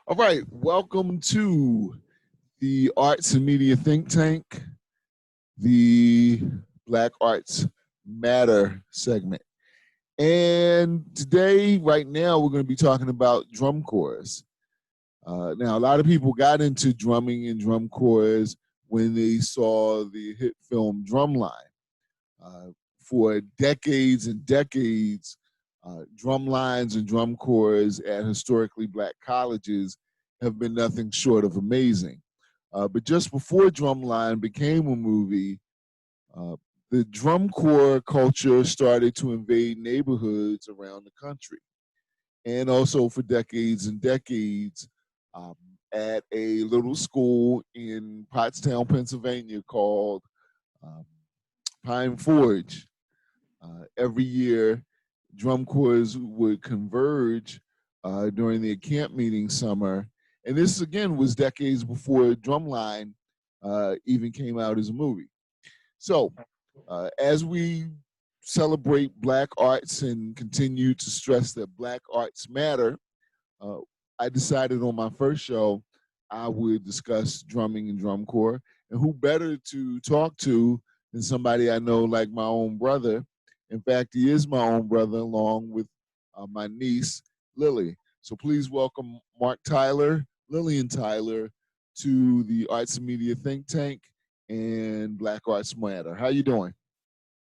All right, welcome to the Arts and Media Think Tank, the Black Arts Matter segment. And today, right now, we're going to be talking about drum corps. Now, a lot of people got into drumming and drum corps when they saw the hit film Drumline. Uh, for decades and decades, drum lines and drum corps at historically black colleges have been nothing short of amazing. But just before Drumline became a movie, uh, the drum corps culture started to invade neighborhoods around the country. And also for decades and decades, um, at a little school in Pottstown, Pennsylvania called um, Pine Forge, every year, drum corps would converge during the camp meeting summer. And this, again, was decades before Drumline even came out as a movie. So, as we celebrate Black arts and continue to stress that Black arts matter, uh, I decided on my first show I would discuss drumming and drum corps. And who better to talk to than somebody I know like my own brother? In fact, he is my own brother, along with my niece, Lily. So please welcome Mark Tyler, Lillian Tyler, to the Arts and Media Think Tank and Black Arts Matter. How you doing?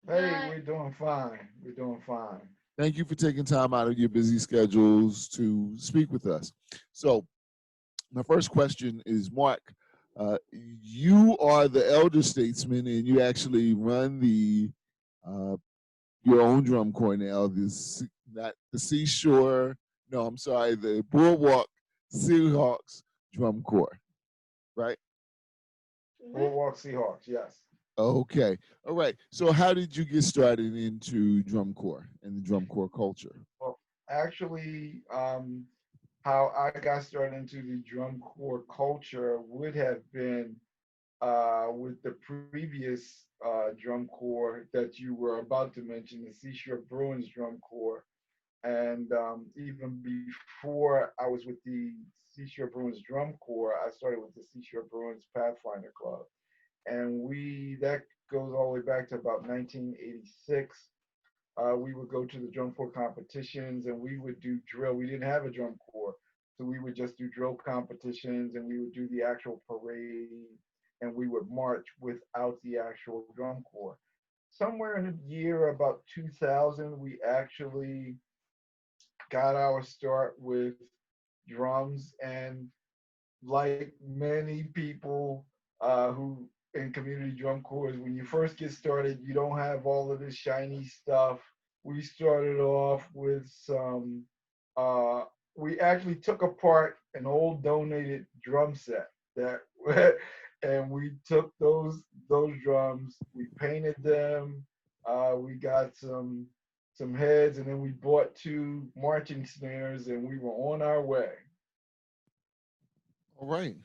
Hey, we're doing fine. We're doing fine. Thank you for taking time out of your busy schedules to speak with us. So, my first question is, Mark, you are the elder statesman and you actually run the uh, your own drum corps now. Not the Seashore, no, I'm sorry, the Boardwalk Seahawks drum corps, right? Boardwalk Seahawks, yes. Okay, all right. So, how did you get started into drum corps and the drum corps culture? Well, actually, how I got started into the drum corps culture would have been with the previous drum corps that you were about to mention, the Seashore Bruins drum corps. And even before I was with the Seashore Bruins drum corps, I started with the Seashore Bruins Pathfinder Club. And that goes all the way back to about 1986. We would go to the drum corps competitions and we would do drill. We didn't have a drum corps, so we would just do drill competitions and we would do the actual parade and we would march without the actual drum corps. Somewhere in the year about 2000, we actually got our start with drums, and like many people who in community drum corps, when you first get started, you don't have all of this shiny stuff. We started off with some. Uh, we actually took apart an old donated drum set that, and we took those drums. We painted them. We got some heads, and then we bought two marching snares, and we were on our way. All right.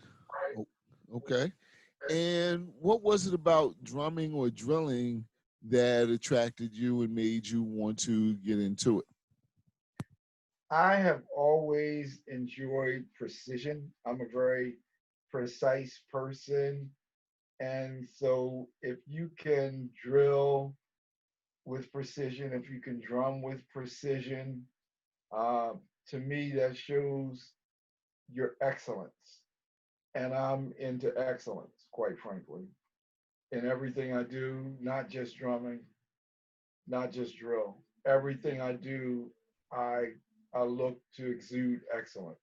O- Okay. And what was it about drumming or drilling that attracted you and made you want to get into it? I have always enjoyed precision. I'm a very precise person. And so if you can drill with precision, if you can drum with precision, uh, to me, that shows your excellence. And I'm into excellence, quite frankly, in everything I do, not just drumming, not just drill. Everything I do, I I look to exude excellence.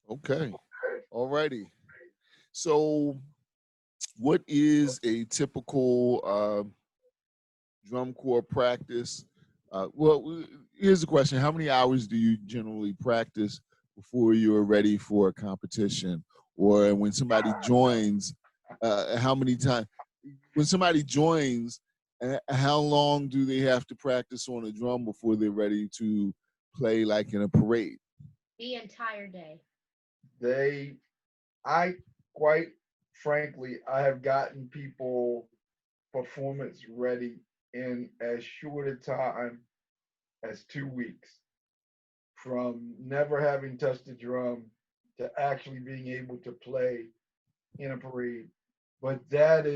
Okay. All righty. So, what is a typical drum corps practice? Here's the question: how many hours do you generally practice before you're ready for a competition, or when somebody joins? How many times? When somebody joins, how long do they have to practice on a drum before they're ready to play, like in a parade? They, I quite frankly, I have gotten people performance ready in as short a time as 2 weeks. from never having touched a drum to actually being able to play in a parade. But that's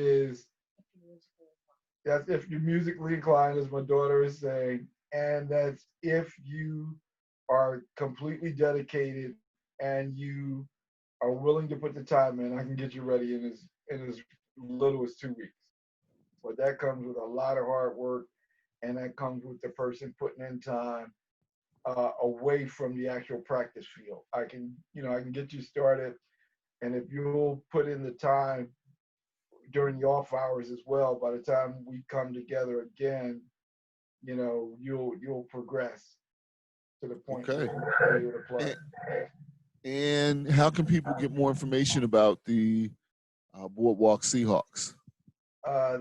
if you're musically inclined, as my daughter is saying, and that's if you are completely dedicated and you are willing to put the time in. I can get you ready in as little as 2 weeks. But that comes with a lot of hard work, and that comes with the person putting in time away from the actual practice field. I can get you started, and if you'll put in the time during the off hours as well, by the time we come together again, you'll progress to the point where Okay. you're able to play. And, and how can people get more information about the Boardwalk Seahawks?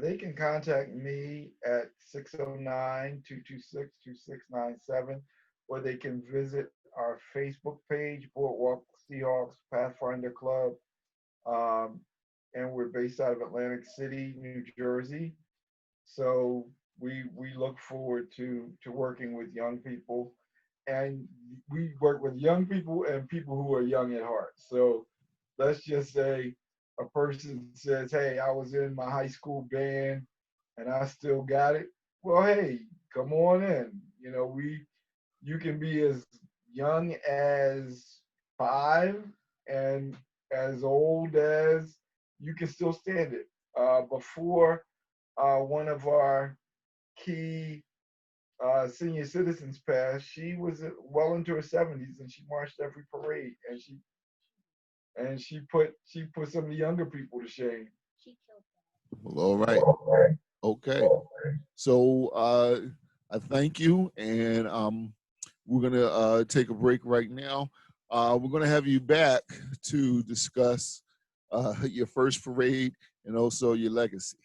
They can contact me at 609-226-2697, or they can visit our Facebook page, Boardwalk Seahawks Pathfinder Club. Um, and we're based out of Atlantic City, New Jersey. So we look forward to working with young people, and we work with young people and people who are young at heart. So let's just say a person says, "Hey, I was in my high school band and I still got it." Well, hey, come on in. You can be as young as 5 and as old as you can still stand it. Before one of our key senior citizens passed, she was well into her 70s and she marched every parade, and she put some of the younger people to shame. Well, all right. Okay. So I thank you, and we're gonna take a break right now. We're gonna have you back to discuss your first parade and also your legacy.